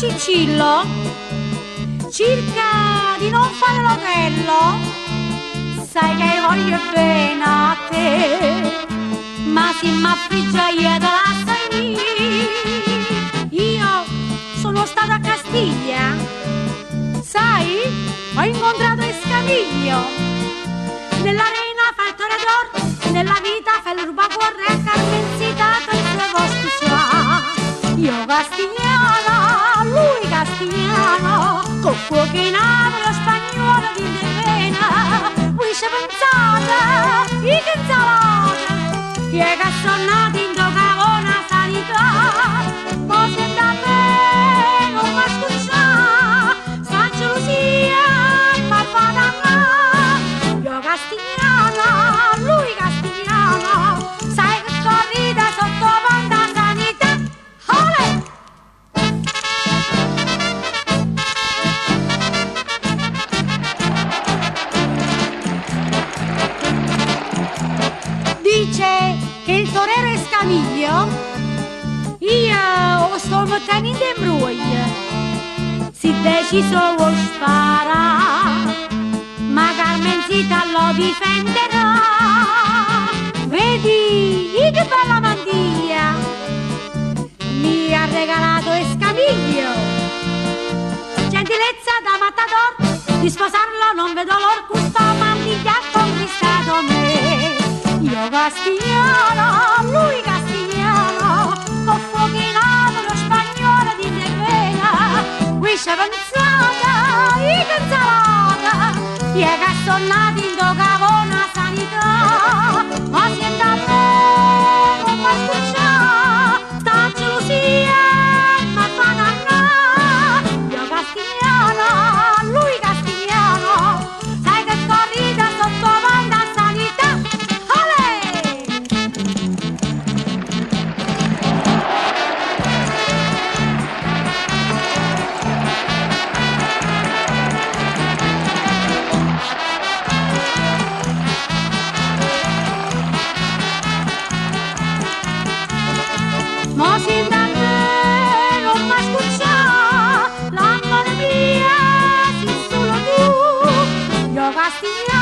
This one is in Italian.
Cicillo, cerca di non fare l'otello, sai che voglio bene a te, ma se m'affliggia io te la sai. Io sono stata a Castiglia, sai, ho incontrato Escamiglio, nell'arena fa il toreador, nella vita fa il rubacuore, a Carmencita per il suo costo sua. Io Castigliano, lui Castigliano, con fuoco in lo spagnolo di Devena, voi ci pensate, i che insalata, che sono nati in una sanità, ma se da me non mi scusa, sta gelosia e malvada no. Io Castigliano, lui Castigliano, sai che corrida sotto banda sanità, olè! Dice che il torero Escamiglio io lo sto tenendo in bruglia, si deciso vuol sparare, ma Carmencita lo difenderà. Vedi che bella mantiglia mi ha regalato Escamiglio, gentilezza da matador, di sposarlo non vedo l'or, questa mantiglia ha conquistato me. Io Castigliano, lui Castigliano, con fuochinato lo spagnolo di Devena, qui c'è pensata, i che insalata, io che sono nati in una sanità, ma se da me non mi scuccia, sta gelosia ma fa danna. Io Castigliano, lui Castigliano, sai che corrida sotto banda sanità. Ma se da me non mi scuccia, l'amore mia, sei solo tu, io Castigliano.